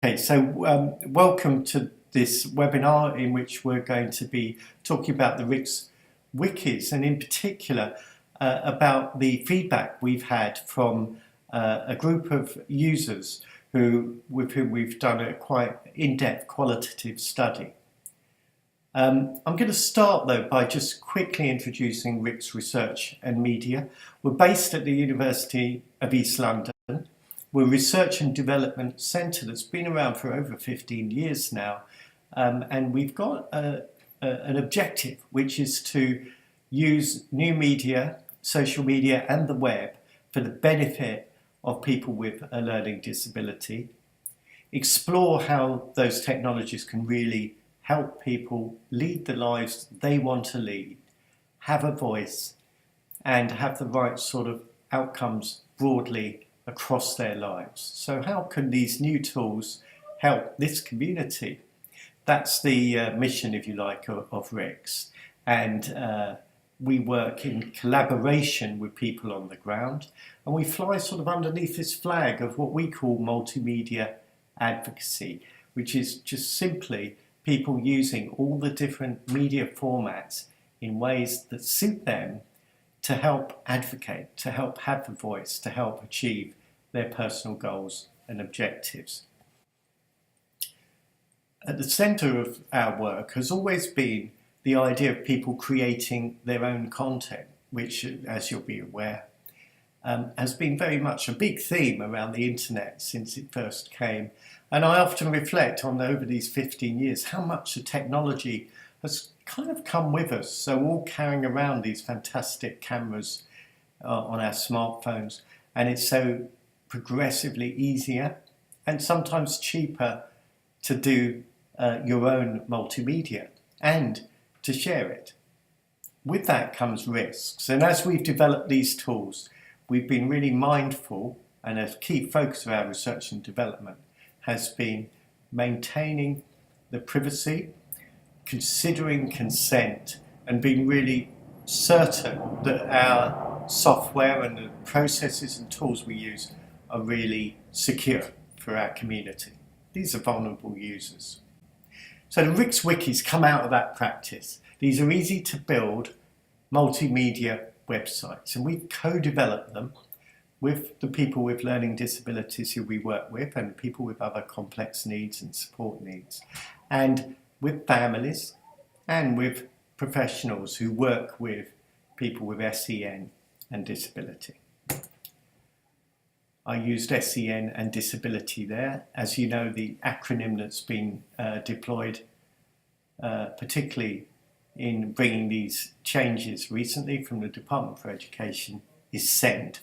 Okay, so welcome to this webinar in which we're going to be talking about the RIX Wikis, and in particular about the feedback we've had from a group of users with whom we've done a quite in-depth qualitative study. I'm going to start though by just quickly introducing RIX Research and Media. We're based at the University of East London. We're a research and development centre that's been around for over 15 years now, and we've got an objective, which is to use new media, social media and the web for the benefit of people with a learning disability, explore how those technologies can really help people lead the lives they want to lead, have a voice and have the right sort of outcomes broadly across their lives. So how can these new tools help this community? That's the mission, if you like, of RIX. And we work in collaboration with people on the ground, and we fly sort of underneath this flag of what we call multimedia advocacy, which is just simply people using all the different media formats in ways that suit them to help advocate, to help have the voice, to help achieve their personal goals and objectives. At the centre of our work has always been the idea of people creating their own content, which, as you'll be aware, has been very much a big theme around the internet since it first came. And I often reflect on, over these 15 years, how much the technology has kind of come with us. So we're all carrying around these fantastic cameras on our smartphones, and it's so progressively easier and sometimes cheaper to do your own multimedia and to share it. With that comes risks, and as we've developed these tools, we've been really mindful, and a key focus of our research and development has been maintaining the privacy, considering consent, and being really certain that our software and the processes and tools we use are really secure for our community. These are vulnerable users. So the RIX Wikis come out of that practice. These are easy to build multimedia websites, and we've co-developed them with the people with learning disabilities who we work with, and people with other complex needs and support needs, and with families and with professionals who work with people with SEN and disability. I used SEN and disability there. As you know, the acronym that's been deployed, particularly in bringing these changes recently from the Department for Education, is SEND.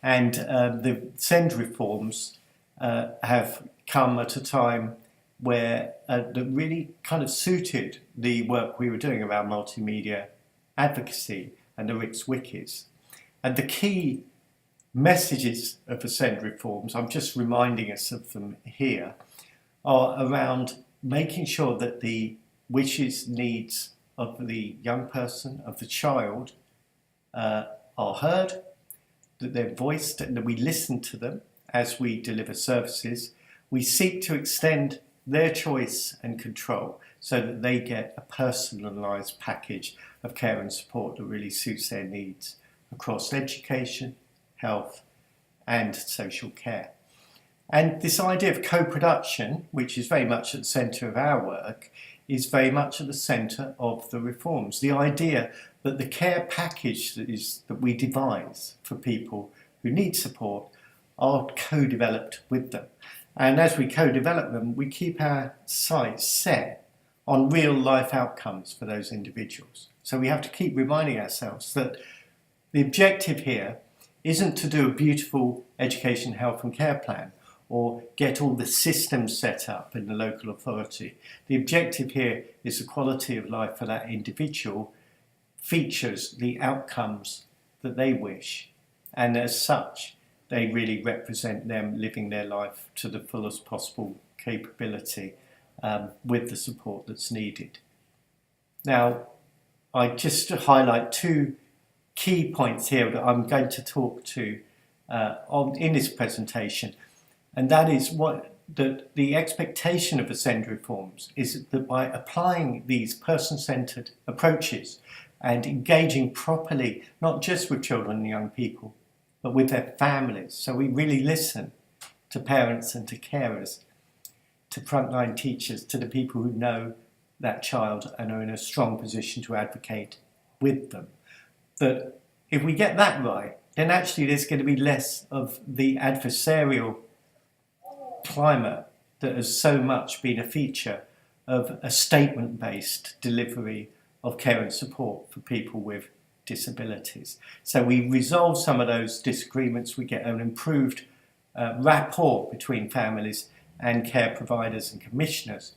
And the SEND reforms have come at a time where that really kind of suited the work we were doing around multimedia advocacy and the RIX Wikis. And the key messages of the SEND reforms, I'm just reminding us of them here, are around making sure that the wishes, needs of the young person, of the child, are heard, that they're voiced, and that we listen to them as we deliver services. We seek to extend their choice and control so that they get a personalised package of care and support that really suits their needs across education, health and social care. And this idea of co-production, which is very much at the centre of our work, is very much at the centre of the reforms. The idea that the care package that we devise for people who need support are co-developed with them. And as we co-develop them, we keep our sights set on real life outcomes for those individuals. So we have to keep reminding ourselves that the objective here isn't to do a beautiful education, health and care plan or get all the systems set up in the local authority. The objective here is the quality of life for that individual features the outcomes that they wish, and as such they really represent them living their life to the fullest possible capability with the support that's needed. Now, I just to highlight two key points here that I'm going to talk to in this presentation. And that is what the expectation of SEND reforms is, that by applying these person-centred approaches and engaging properly, not just with children and young people, but with their families. So we really listen to parents and to carers, to frontline teachers, to the people who know that child and are in a strong position to advocate with them. That if we get that right, then actually there's going to be less of the adversarial climate that has so much been a feature of a statement-based delivery of care and support for people with disabilities. So we resolve some of those disagreements, we get an improved rapport between families and care providers and commissioners.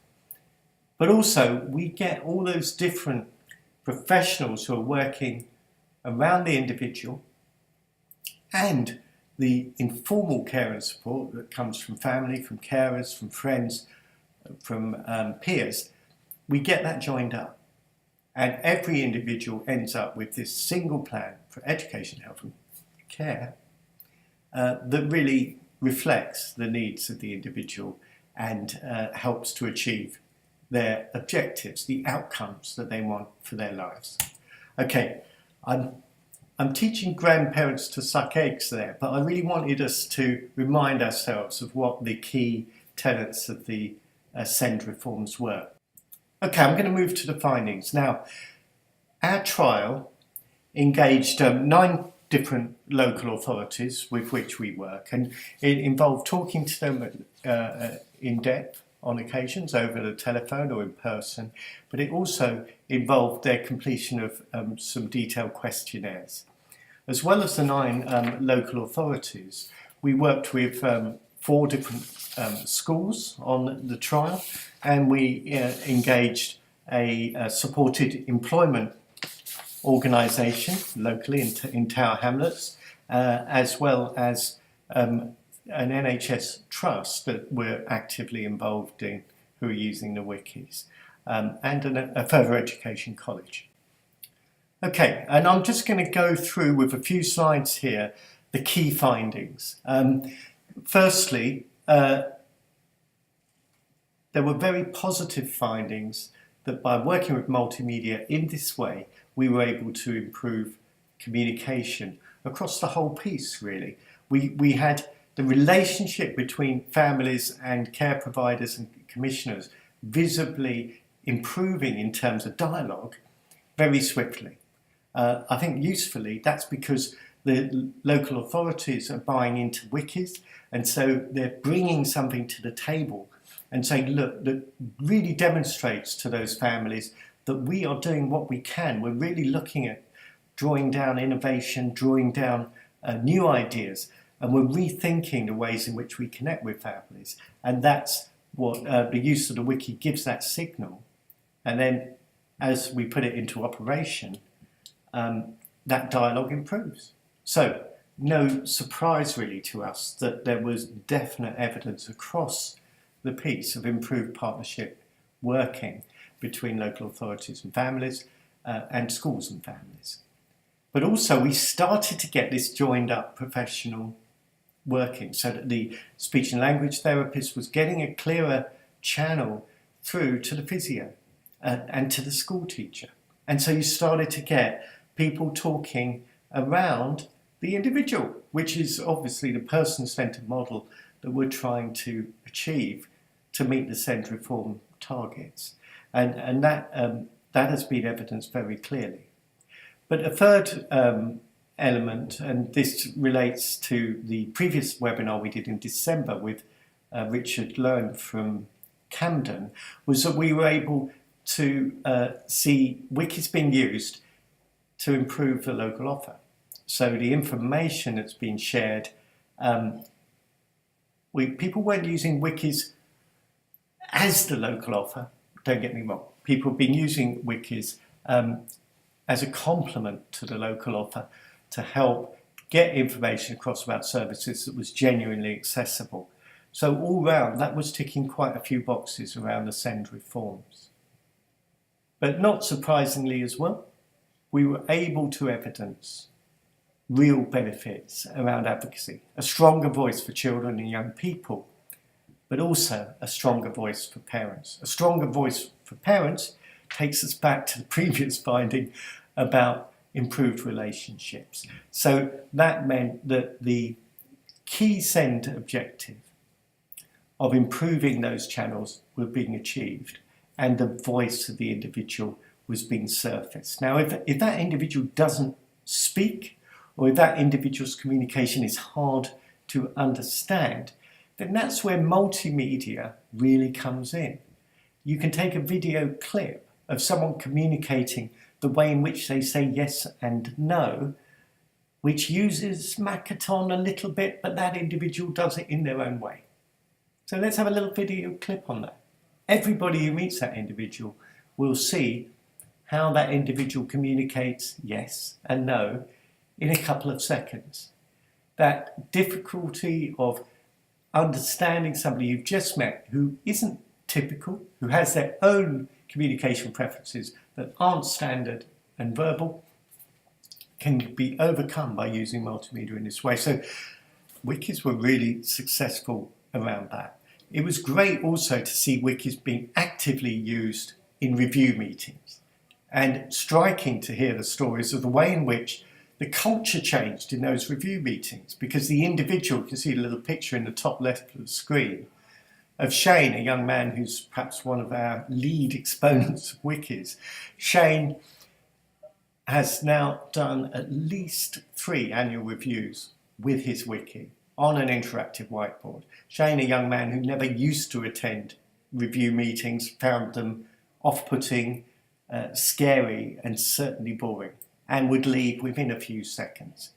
But also we get all those different professionals who are working around the individual and the informal care and support that comes from family, from carers, from friends, from peers. We get that joined up. And every individual ends up with this single plan for education, health and care that really reflects the needs of the individual and helps to achieve their objectives, the outcomes that they want for their lives. Okay, I'm teaching grandparents to suck eggs there, but I really wanted us to remind ourselves of what the key tenets of the SEND reforms were. Okay, I'm going to move to the findings. Now, our trial engaged 9 different local authorities with which we work, and it involved talking to them in depth on occasions over the telephone or in person, but it also involved their completion of some detailed questionnaires. As well as the 9 local authorities, we worked with 4 different schools on the trial, and we engaged a supported employment organisation locally in Tower Hamlets, as well as an NHS trust that we're actively involved in, who are using the wikis, and a further education college. Okay, and I'm just going to go through with a few slides here the key findings. Firstly, there were very positive findings that by working with multimedia in this way, we were able to improve communication across the whole piece, really. We had the relationship between families and care providers and commissioners visibly improving in terms of dialogue very swiftly. I think usefully, that's because the local authorities are buying into wikis, and so they're bringing something to the table and saying, look, that really demonstrates to those families that we are doing what we can. We're really looking at drawing down innovation, drawing down new ideas, and we're rethinking the ways in which we connect with families. And that's what the use of the wiki gives that signal. And then as we put it into operation, that dialogue improves. So no surprise really to us that there was definite evidence across the piece of improved partnership working between local authorities and families and schools and families. But also we started to get this joined up professional working, so that the speech and language therapist was getting a clearer channel through to the physio and to the school teacher. And so you started to get people talking around the individual, which is obviously the person-centred model that we're trying to achieve to meet the SEND reform targets. And that has been evidenced very clearly. But a third element, and this relates to the previous webinar we did in December with Richard Loan from Camden, was that we were able to see wikis being used to improve the local offer. So the information that's been shared, people weren't using wikis as the local offer, don't get me wrong. People have been using wikis as a complement to the local offer to help get information across about services that was genuinely accessible. So all round, that was ticking quite a few boxes around the SEND reforms. But not surprisingly as well, we were able to evidence real benefits around advocacy, a stronger voice for children and young people but also a stronger voice for parents. A stronger voice for parents takes us back to the previous finding about improved relationships. So that meant that the key SEND objective of improving those channels were being achieved, and the voice of the individual was being surfaced. Now, if that individual doesn't speak, or if that individual's communication is hard to understand, then that's where multimedia really comes in. You can take a video clip of someone communicating the way in which they say yes and no, which uses Makaton a little bit, but that individual does it in their own way. So let's have a little video clip on that. Everybody who meets that individual will see how that individual communicates yes and no in a couple of seconds. That difficulty of understanding somebody you've just met who isn't typical, who has their own communication preferences that aren't standard and verbal, can be overcome by using multimedia in this way. So wikis were really successful around that. It was great also to see wikis being actively used in review meetings, and striking to hear the stories of the way in which the culture changed in those review meetings, because the individual, you can see a little picture in the top left of the screen of Shane, a young man who's perhaps one of our lead exponents of wikis. Shane has now done at least 3 annual reviews with his wiki on an interactive whiteboard. Shane, a young man who never used to attend review meetings, found them off-putting, scary and certainly boring, and would leave within a few seconds.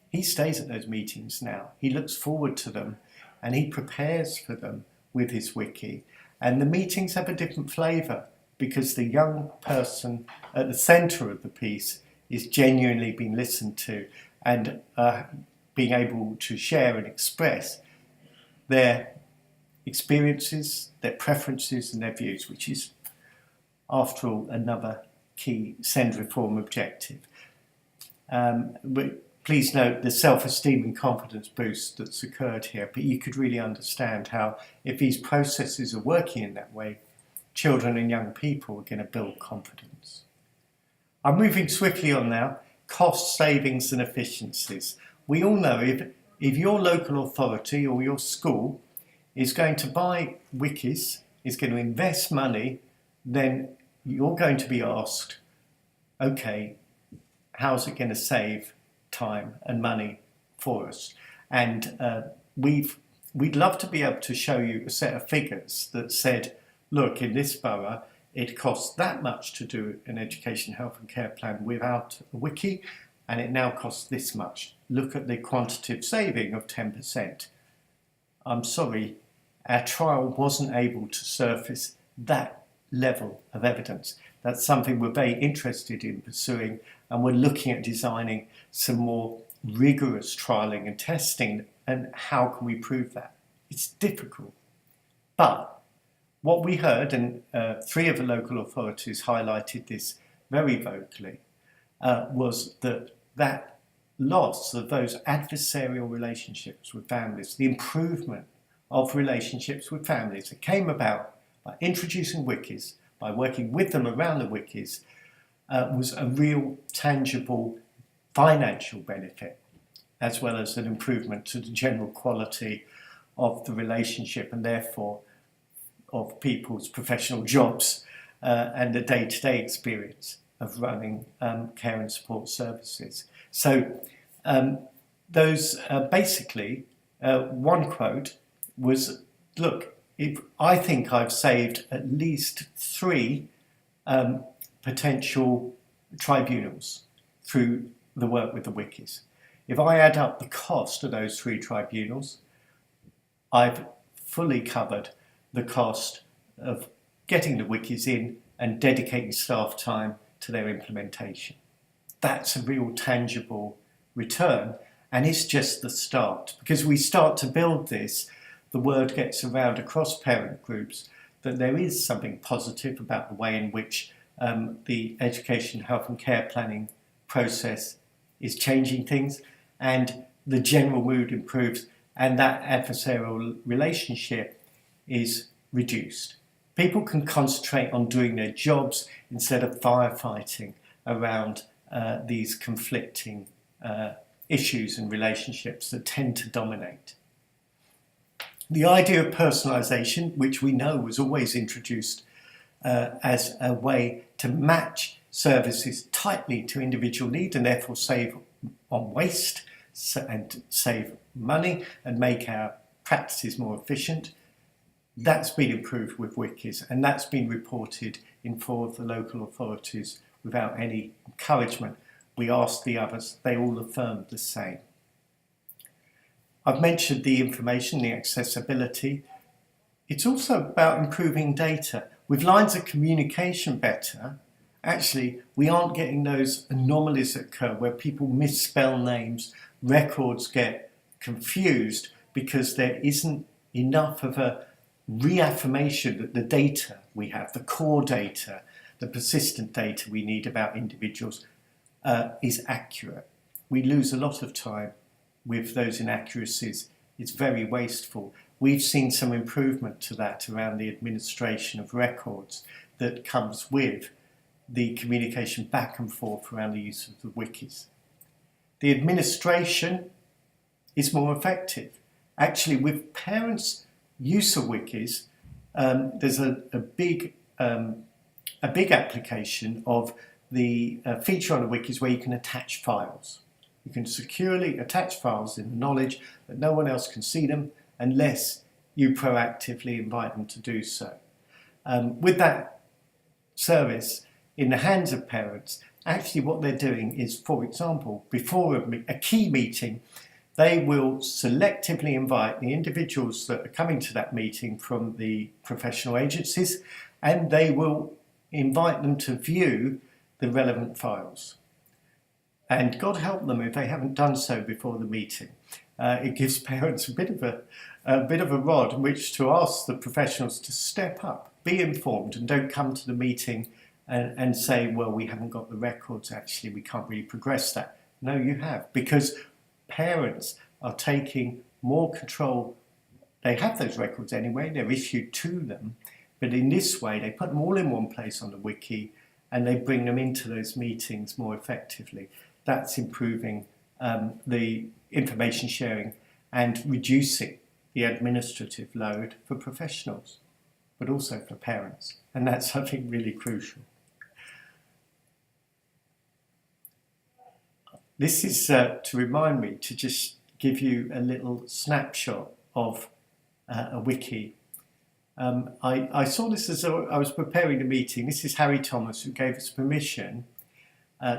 He stays at those meetings now. He looks forward to them and he prepares for them with his wiki. And the meetings have a different flavour because the young person at the centre of the piece is genuinely being listened to and being able to share and express their experiences, their preferences and their views, which is, after all, another key SEND reform objective. But please note the self-esteem and confidence boost that's occurred here, but you could really understand how, if these processes are working in that way, children and young people are going to build confidence. I'm moving swiftly on now. Cost savings and efficiencies. We all know if your local authority or your school is going to buy wikis, is going to invest money, then you're going to be asked, okay, how's it going to save time and money for us? And we'd love to be able to show you a set of figures that said, look, in this borough, it costs that much to do an education, health and care plan without a wiki, and it now costs this much. Look at the quantitative saving of 10%. I'm sorry, our trial wasn't able to surface that level of evidence. That's something we're very interested in pursuing, and we're looking at designing some more rigorous trialling and testing, and how can we prove that? It's difficult. But what we heard, and 3 of the local authorities highlighted this very vocally, was that loss of those adversarial relationships with families, the improvement of relationships with families that came about by introducing wikis, by working with them around the wikis, was a real tangible financial benefit, as well as an improvement to the general quality of the relationship and therefore of people's professional jobs and the day-to-day experience of running care and support services. So those basically, one quote was, look, I think I've saved at least 3 potential tribunals through the work with the wikis. If I add up the cost of those 3 tribunals, I've fully covered the cost of getting the wikis in and dedicating staff time to their implementation. That's a real tangible return, and it's just the start. Because we start to build this, the word gets around across parent groups that there is something positive about the way in which the education, health and care planning process is changing things, and the general mood improves, and that adversarial relationship is reduced. People can concentrate on doing their jobs instead of firefighting around these conflicting issues and relationships that tend to dominate. The idea of personalisation, which we know was always introduced as a way to match services tightly to individual need and therefore save on waste and save money and make our practices more efficient, that's been improved with wikis, and that's been reported in 4 of the local authorities without any encouragement. We asked the others, they all affirmed the same. I've mentioned the information, the accessibility. It's also about improving data. With lines of communication better, actually, we aren't getting those anomalies that occur where people misspell names, records get confused because there isn't enough of a reaffirmation that the data we have, the core data, the persistent data we need about individuals is accurate. We lose a lot of time with those inaccuracies. It's very wasteful. We've seen some improvement to that around the administration of records that comes with the communication back and forth around the use of the wikis. The administration is more effective. Actually, with parents' use of wikis, there's a big application of the feature on the wikis where you can attach files. You can securely attach files in the knowledge that no one else can see them unless you proactively invite them to do so. With that service in the hands of parents, actually what they're doing is, for example, before a key meeting, they will selectively invite the individuals that are coming to that meeting from the professional agencies, and they will invite them to view the relevant files. And God help them if they haven't done so before the meeting. It gives parents a bit of a rod in which to ask the professionals to step up, be informed, and don't come to the meeting and say, well, we haven't got the records, actually, we can't really progress that. No, you have, because parents are taking more control. They have those records anyway, they're issued to them, but in this way, they put them all in one place on the wiki and they bring them into those meetings more effectively. That's improving the information sharing and reducing the administrative load for professionals, but also for parents. And that's something really crucial. This is to remind me to just give you a little snapshot of a wiki. I saw this as I was preparing the meeting. This is Harry Thomas, who gave us permission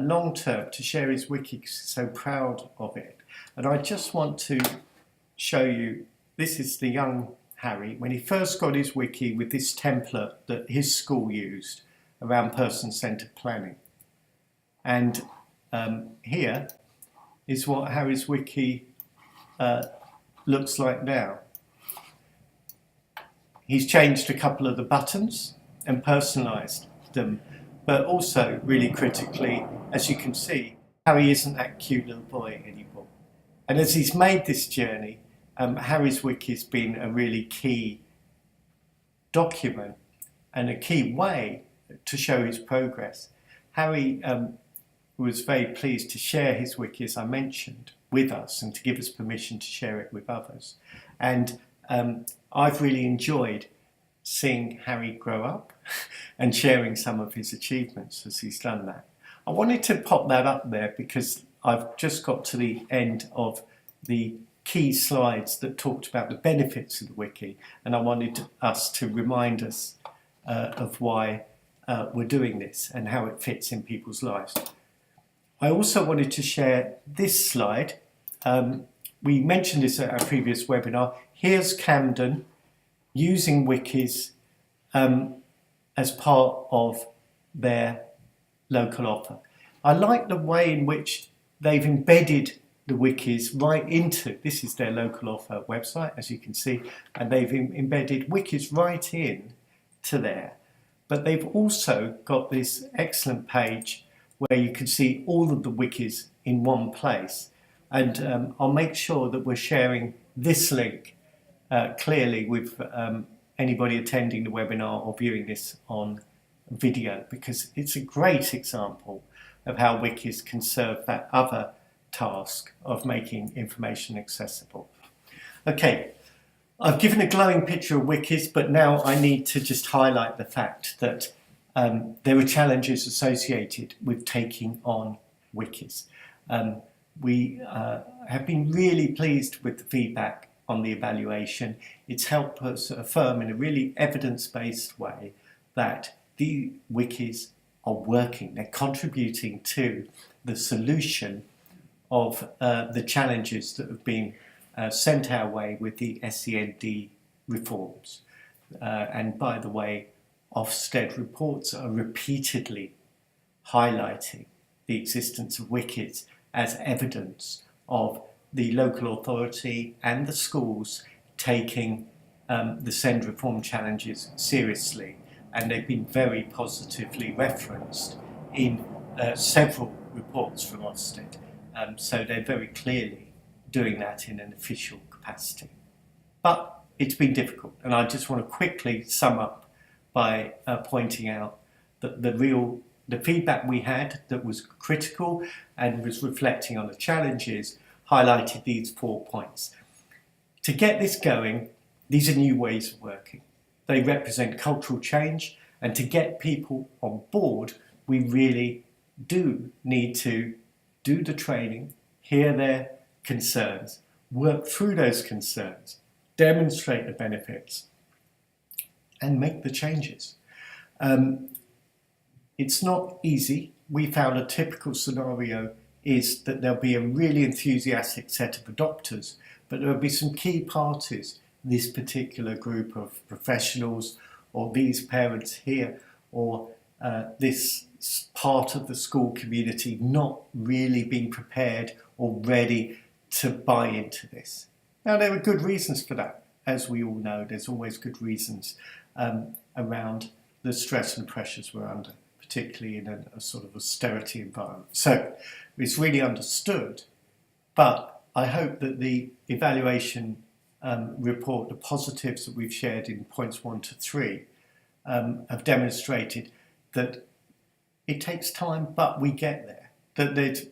long term to share his wiki because he's so proud of it. And I just want to show you, this is the young Harry when he first got his wiki with this template that his school used around person-centered planning. And here is what Harry's wiki looks like now. He's changed a couple of the buttons and personalised them, but also, really critically, as you can see, Harry isn't that cute little boy anymore. And as he's made this journey, Harry's wiki has been a really key document and a key way to show his progress. Harry was very pleased to share his wiki, as I mentioned, with us and to give us permission to share it with others. And I've really enjoyed seeing Harry grow up and sharing some of his achievements as he's done that. I wanted to pop that up there because I've just got to the end of the key slides that talked about the benefits of the wiki, and I wanted us to remind us of why we're doing this and how it fits in people's lives. I also wanted to share this slide. We mentioned this at our previous webinar. Here's Camden using wikis as part of their local offer. I like the way in which they've embedded the wikis right into, this is their local offer website, as you can see, and they've embedded wikis right in to there. But they've also got this excellent page where you can see all of the wikis in one place. And I'll make sure that we're sharing this link clearly with anybody attending the webinar or viewing this on video, because it's a great example of how wikis can serve that other task of making information accessible. Okay, I've given a glowing picture of wikis, but now I need to just highlight the fact that there are challenges associated with taking on wikis. We have been really pleased with the feedback on the evaluation. It's helped us affirm in a really evidence-based way that the wikis are working. They're contributing to the solution of the challenges that have been sent our way with the SEND reforms. And by the way, Ofsted reports are repeatedly highlighting the existence of wikis as evidence of the local authority and the schools taking the SEND reform challenges seriously. And they've been very positively referenced in several reports from Ofsted. So they're very clearly doing that in an official capacity. But it's been difficult, and I just want to quickly sum up by pointing out that the feedback we had that was critical and was reflecting on the challenges highlighted these 4 points. To get this going, these are new ways of working. They represent cultural change, and to get people on board, we really do need to do the training, hear their concerns, work through those concerns, demonstrate the benefits, and make the changes. It's not easy. We found a typical scenario is that there'll be a really enthusiastic set of adopters, but there will be some key parties, this particular group of professionals, or these parents here, or this part of the school community not really being prepared or ready to buy into this. Now, there are good reasons for that. As we all know, there's always good reasons around the stress and pressures we're under, particularly in a sort of austerity environment. So it's really understood, but I hope that the evaluation report, the positives that we've shared in points 1 to 3, have demonstrated that it takes time, but we get there. That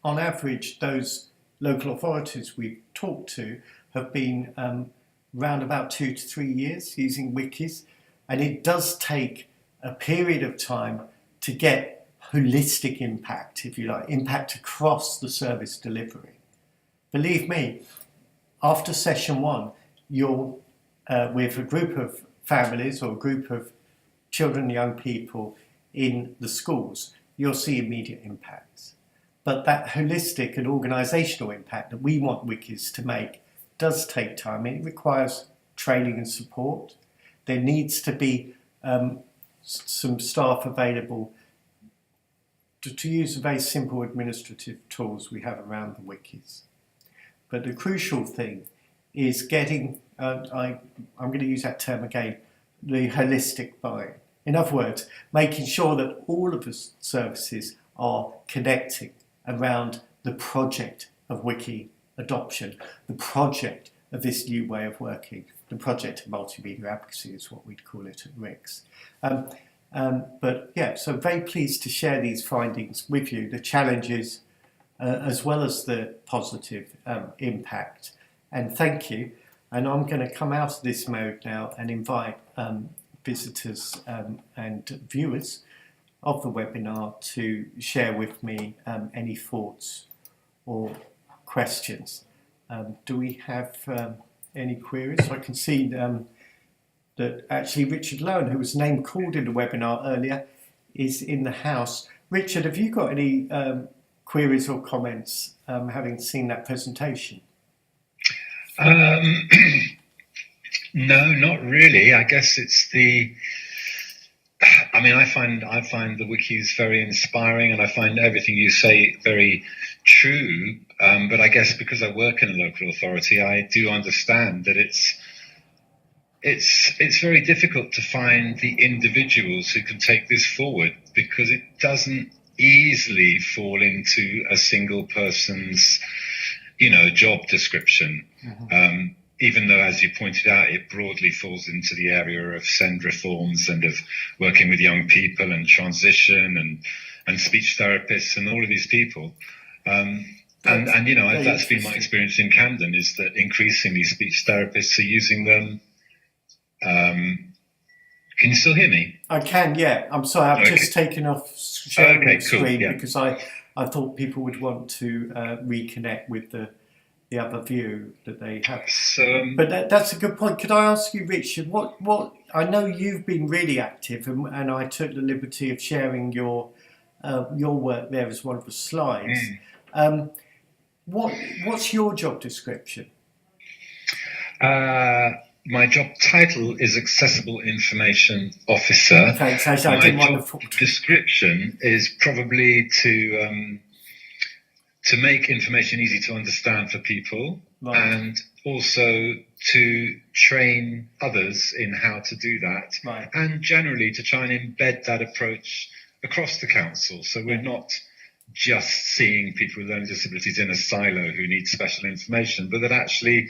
on average, those local authorities we've talked to have been around about 2 to 3 years using wikis, and it does take a period of time to get holistic impact, if you like, impact across the service delivery. Believe me, after session 1, you're with a group of families or a group of children and young people in the schools, you'll see immediate impacts. But that holistic and organisational impact that we want wikis to make does take time. It requires training and support. There needs to be some staff available to use the very simple administrative tools we have around the wikis. But the crucial thing is getting, I'm going to use that term again, the holistic buy-in. In other words, making sure that all of the services are connecting around the project of wiki adoption, the project of this new way of working, the project of multimedia advocacy is what we'd call it at RIX. But yeah, so very pleased to share these findings with you, the challenges as well as the positive impact. And thank you. And I'm going to come out of this mode now and invite visitors and viewers of the webinar to share with me any thoughts or questions. Do we have any queries? So I can see that actually Richard Lowen, who was name called in the webinar earlier, is in the house. Richard, have you got any queries or comments having seen that presentation? No, not really. I guess it's I find the wikis very inspiring, and I find everything you say very true. But I guess because I work in a local authority, I do understand that it's very difficult to find the individuals who can take this forward, because it doesn't easily fall into a single person's, job description. Mm-hmm. even though, as you pointed out, it broadly falls into the area of SEND reforms and of working with young people and transition and speech therapists and all of these people. And that's been my experience in Camden, is that increasingly speech therapists are using them. Can you still hear me? I can, yeah. I'm sorry, I've just taken off sharing the screen because I thought people would want to reconnect with the other view that they have. But that's a good point. Could I ask you, Richard, what I know you've been really active, and I took the liberty of sharing your work there as one of the slides. What's your job description? My job title is Accessible Information Officer. Thanks. My job description is probably to make information easy to understand for people, and also to train others in how to do that, and generally to try and embed that approach across the council. So we're not just seeing people with learning disabilities in a silo who need special information, but that actually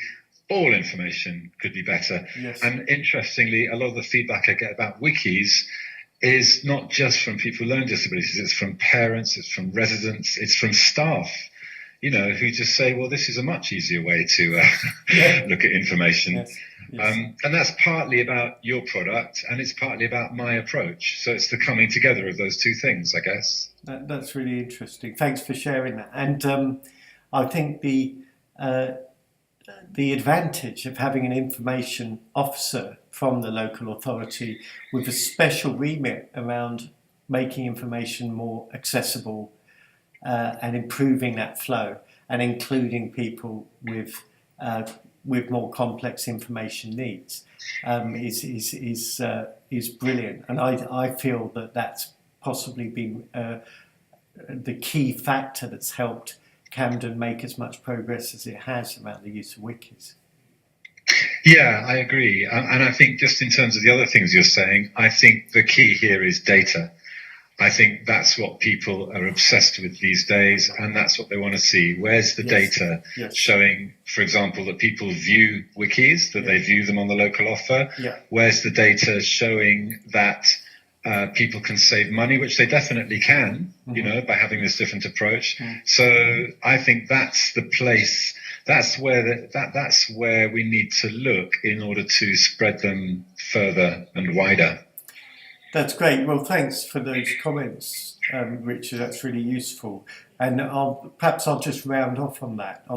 all information could be better. Yes. And interestingly, a lot of the feedback I get about wikis is not just from people with learning disabilities, it's from parents, it's from residents, it's from staff, who just say, well, this is a much easier way to look at information. Yes. Yes. And that's partly about your product, and it's partly about my approach. So it's the coming together of those two things, I guess. That's really interesting. Thanks for sharing that. And I think the advantage of having an information officer from the local authority with a special remit around making information more accessible and improving that flow and including people with more complex information needs is brilliant. And I feel that that's possibly been the key factor that's helped Camden make as much progress as it has around the use of wikis. Yeah, I agree. And I think just in terms of the other things you're saying, I think the key here is data. I think that's what people are obsessed with these days, and that's what they want to see. Where's the data showing, for example, that people view wikis, that they view them on the local offer? Yeah. Where's the data showing that people can save money, which they definitely can, by having this different approach. So I think that's the place. That's where we need to look in order to spread them further and wider. That's great. Well, thanks for those comments, Richard. That's really useful. And perhaps I'll just round off on that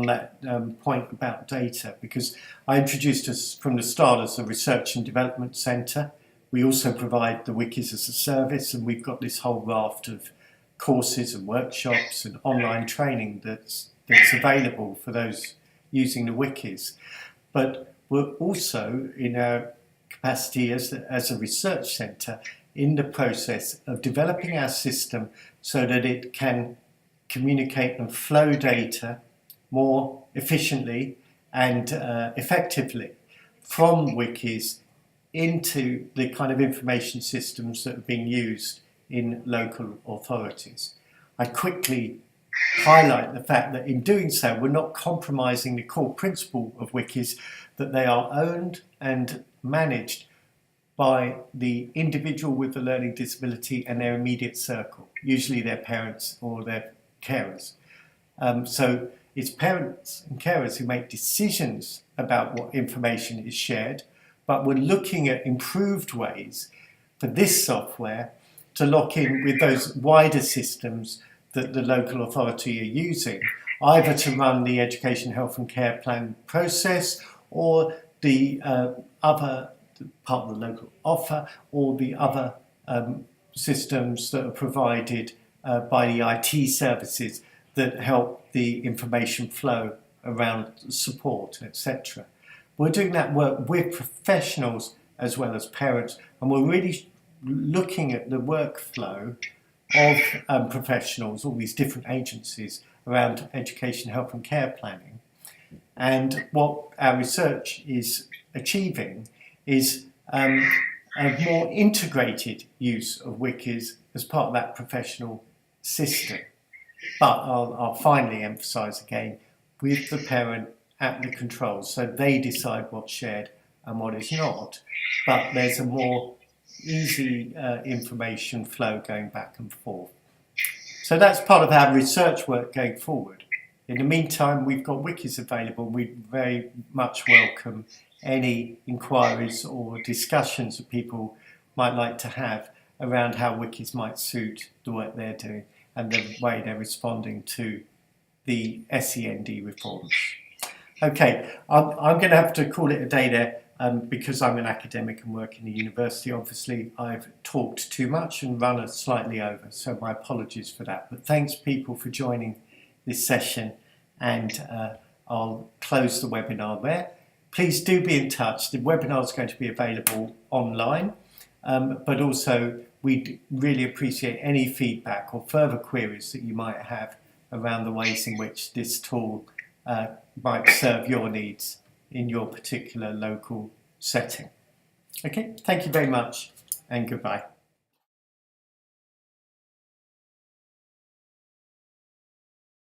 point about data, because I introduced us from the start as a research and development centre. We also provide the wikis as a service, and we've got this whole raft of courses and workshops and online training that's available for those using the wikis. But we're also, in our capacity as a research centre, in the process of developing our system so that it can communicate and flow data more efficiently and effectively from wikis into the kind of information systems that are being used in local authorities. I quickly highlight the fact that in doing so, we're not compromising the core principle of wikis, that they are owned and managed by the individual with the learning disability and their immediate circle, usually their parents or their carers. So it's parents and carers who make decisions about what information is shared, but we're looking at improved ways for this software to lock in with those wider systems that the local authority are using, either to run the education, health and care plan process, or the other part of the local offer, or the other systems that are provided by the IT services that help the information flow around support, etc. We're doing that work with professionals as well as parents, and we're really looking at the workflow of professionals, all these different agencies around education, health and care planning. And what our research is achieving is a more integrated use of wikis as part of that professional system. But I'll finally emphasise again, with the parent at the controls, so they decide what's shared and what is not, but there's a more easy information flow going back and forth. So that's part of our research work going forward. In the meantime, we've got wikis available. We very much welcome any inquiries or discussions that people might like to have around how wikis might suit the work they're doing and the way they're responding to the SEND reforms. Okay, I'm going to have to call it a day there because I'm an academic and work in the university. Obviously, I've talked too much and run us slightly over, so my apologies for that. But thanks, people, for joining this session, and I'll close the webinar there. Please do be in touch. The webinar is going to be available online, but also we'd really appreciate any feedback or further queries that you might have around the ways in which this tool might serve your needs in your particular local setting. Okay, thank you very much and goodbye.